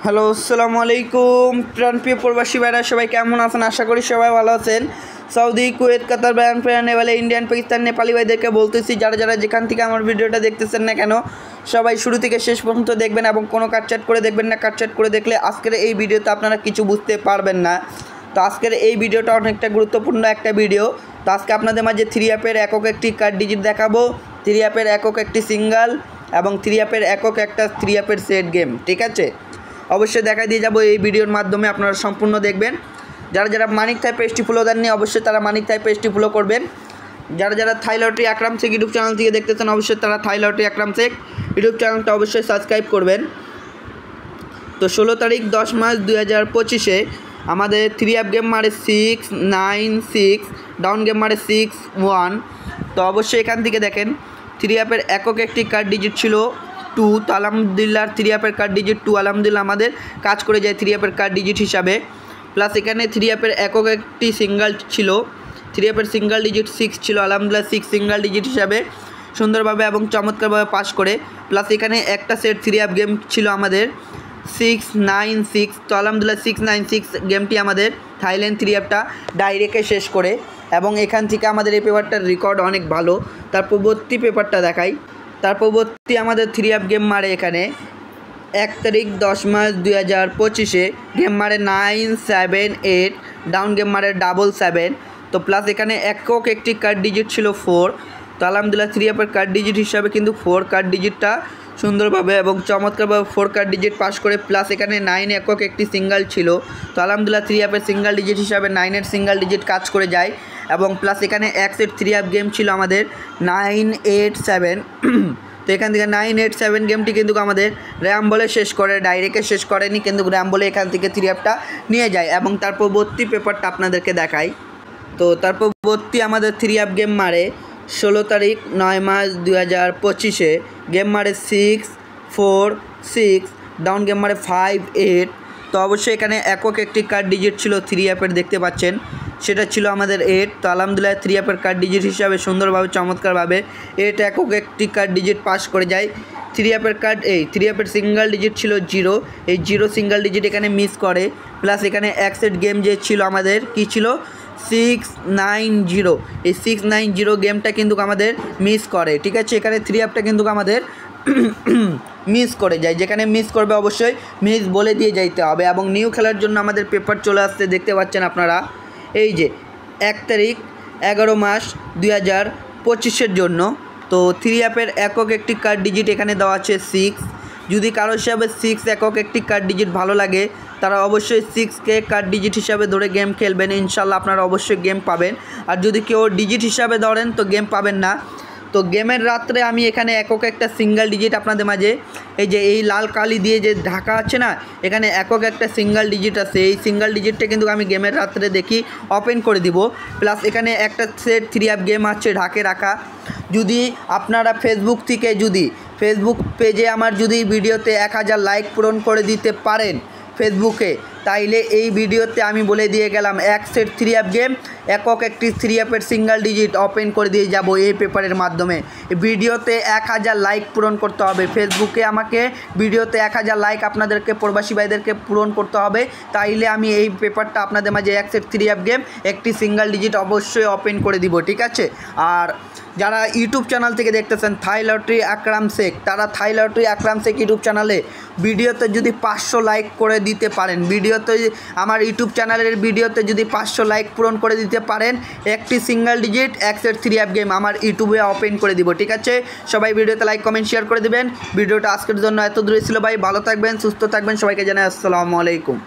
Hello, আসসালামু আলাইকুম প্রাণপ্রিয় প্রবাসী ভাইরা, সবাই কেমন আছেন? আশা করি সবাই ভালো আছেন। সৌদি, কুয়েত, কাতার, বাহরাইন, নেপাল, ইন্ডিয়ান, পাকিস্তান, নেপালি ভাইদেরকে বলতেছি, যারা যারা যেখান থেকে আমার ভিডিওটা দেখতেছেন না কেন, সবাই শুরু থেকে শেষ পর্যন্ত দেখবেন এবং কোনো কাটচাট করে দেখবেন না। কাটচাট করে দেখলে আজকের এই ভিডিওতে আপনারা কিছু বুঝতে পারবেন না। তো আজকের এই ভিডিওটা অনেকটা গুরুত্বপূর্ণ একটা ভিডিও। তো আজকে আপনাদের মাঝে 3 অ্যাপের একক একটি কার্ড ডিজিট দেখাবো, 3 অ্যাপের একক একটি সিঙ্গেল এবং 3 অ্যাপের একক একটা 3 অ্যাপের সেট গেম। ঠিক আছে, অবশ্যই দেখা দিয়ে যাব এই ভিডিওর মাধ্যমে, আপনারা সম্পূর্ণ দেখবেন। যারা যারা মানিক থাই পেজটি ফলো দেননি, অবশ্যই তারা মানিক থাই পেজটি ফলো করবেন। যারা যারা থাই লটারি আকরাম শেখ ইউটিউব চ্যানেল থেকে দেখতেছেন, অবশ্যই তারা থাই লটারি আকরাম শেখ ইউটিউব চ্যানেলটা অবশ্যই সাবস্ক্রাইব করবেন। তো 16 তারিখ 10 মার্চ 2025-এ আমাদের 3 অ্যাপ গেম মারে 6, 9, 6, ডাউন গেম মারে 6, 1। তো অবশ্যই এখান থেকে দেখেন 3 অ্যাপের একক একটি কার্ড ডিজিট ছিল 2। তো আলহামদুলিল্লাহ 3 অ্যাপের কার্ড ডিজিট 2 আলহামদুলিল্লাহ আমাদের কাজ করে যায় 3 অ্যাপের কার্ড ডিজিট হিসাবে। প্লাস এখানে 3 অ্যাপের একক একটি সিঙ্গেল ছিল, 3 অ্যাপের সিঙ্গেল ডিজিট 6 ছিল, আলহামদুলিল্লাহ 6 সিঙ্গেল ডিজিট হিসাবে সুন্দরভাবে এবং চমৎকারভাবে পাস করে। প্লাস এখানে একটা সেট 3 অ্যাপ গেম ছিল আমাদের 6, 9, 6। তো আলহামদুলিল্লাহ 6, 9, 6 গেমটি আমাদের থাইল্যান্ড 3 অ্যাপটা ডাইরেক্টে শেষ করে, এবং এখান থেকে আমাদের এই পেপারটার রেকর্ড অনেক ভালো। তার পরবর্তী পেপারটা দেখাই। তার পরবর্তী আমাদের 3 অ্যাপ গেম মারে এখানে 1 তারিখ 10 মার্চ 2025-এ গেম মারে 9, 7, 8, ডাউন গেম মারে 7, তো প্লাস এখানে একক একটি কার্ড ডিজিট ছিল 4। তো আলহামদুলিল্লাহ 3 অ্যাপের কার্ড ডিজিট হিসাবে কিন্তু 4 কার্ড ডিজিটটা সুন্দরভাবে এবং চমৎকারভাবে 4 কার্ড ডিজিট পাস করে। প্লাস এখানে 9 একক একটি সিঙ্গেল ছিল। তো আলহামদুলিল্লাহ 3 অ্যাপের সিঙ্গেল ডিজিট হিসাবে 9-এর সিঙ্গেল ডিজিট কাজ করে যায়। এবং প্লাস এখানে এক সেট 3 অ্যাপ গেম ছিল আমাদের 9, 8, 7। তো এখান থেকে 9, 8, 7 গেমটি কিন্তু আমাদের র্যাম বলে শেষ করে, ডাইরেক্টে শেষ করেনি, কিন্তু র্যাম বলে এখান থেকে 3 অ্যাপটা নিয়ে যায়। এবং তার পরবর্তী পেপারটা আপনাদেরকে দেখাই। তো তার পরবর্তী আমাদের 3 অ্যাপ গেম মারে 16 তারিখ 9 মার্চ 2025-এ গেম মারে 6, 4, 6, ডাউন গেম মারে 5, 8। তো অবশ্যই এখানে একক একটি কার্ড ডিজিট ছিল 3 অ্যাপের, দেখতে পাচ্ছেন, সেটা ছিল আমাদের 8। তো আলহামদুলিল্লাহ 3 অ্যাপের কার্ড ডিজিট হিসাবে সুন্দরভাবে চমৎকারভাবে 8 একক একটি কার্ড ডিজিট পাস করে যায়। 3 অ্যাপের কার্ড 3 অ্যাপের সিঙ্গেল ডিজিট ছিল 0, এই 0 সিঙ্গেল ডিজিট এখানে মিস করে। প্লাস এখানে এক সেট গেম যে ছিল আমাদের কি ছিল 6, 9, 0, এই 6, 9, 0 গেমটা কিন্তু আমাদের মিস করে। ঠিক আছে, এখানে 3 অ্যাপটা কিন্তু আমাদের মিস করে যায়, যেখানে মিস করবে অবশ্যই মিস বলে দিয়ে যাইতে হবে। এবং নিউ খেলার জন্য আমাদের পেপার চলে আসতে দেখতে পাচ্ছেন আপনারা, এই যে 1 তারিখ 11 মাস 2025-এর জন্য। তো 3 অ্যাপের একক একটি কার্ড ডিজিট এখানে দেওয়া আছে 6। যদি কারো হিসাবে 6 একক একটি কার্ড ডিজিট ভালো লাগে, তারা অবশ্যই 6কে কার্ড ডিজিট হিসাবে ধরে গেম খেলবেন, ইনশাল্লাহ আপনারা অবশ্যই গেম পাবেন। আর যদি কেউ ডিজিট হিসাবে ধরেন তো গেম পাবেন না। তো গেমের রাত্রে আমি এখানে একক একটা সিঙ্গেল ডিজিট আপনাদের মাঝে, এই যে এই লাল কালি দিয়ে যে ঢাকা আছে না, এখানে একক একটা সিঙ্গেল ডিজিট আছে, এই সিঙ্গেল ডিজিটটা কিন্তু আমি গেমের রাত্রে দেখি ওপেন করে দিব। প্লাস এখানে একটা সেট 3 অ্যাপ গেম আছে ঢাকে রাখা। যদি আপনারা ফেসবুক থেকে, যদি ফেসবুক পেজে আমার যদি ভিডিওতে 1000 লাইক পূরণ করে দিতে পারেন ফেসবুকে, তাইলে এই ভিডিওতে আমি বলে দিয়ে গেলাম এক সেট 3 অ্যাপ গেম একক একটি 3 অ্যাপের সিঙ্গেল ডিজিট ওপেন করে দিয়ে যাব এই পেপারের মাধ্যমে। ভিডিওতে 1000 লাইক পূরণ করতে হবে ফেসবুকে, আমাকে ভিডিওতে 1000 লাইক আপনাদেরকে প্রবাসী ভাইদেরকে পূরণ করতে হবে, তাইলে আমি এই পেপারটা আপনাদের মাঝে এক সেট 3 অ্যাপ গেম একটি সিঙ্গেল ডিজিট অবশ্যই ওপেন করে দিব। ঠিক আছে, আর যারা ইউটিউব চ্যানেল থেকে দেখতেছেন থাই লটারি আকরাম শেখ, তারা থাই লটারি আকরাম শেখ ইউটিউব চ্যানেলে ভিডিওতে যদি 500 লাইক করে দিতে পারেন, ভিডিওতে আমার ইউটিউব চ্যানেলের ভিডিওতে যদি 500 লাইক পূরণ করে দিতে পারেন, একটি সিঙ্গেল ডিজিট এক সেট 3 অ্যাপ গেম আমার ইউটিউবে ওপেন করে দিব। ঠিক আছে, সবাই ভিডিওতে লাইক কমেন্ট শেয়ার করে দিবেন। ভিডিওটা আজকের জন্য এত দূরে ছিল ভাই, ভালো থাকবেন, সুস্থ থাকবেন, সবাইকে জানাই আসসালামু আলাইকুম।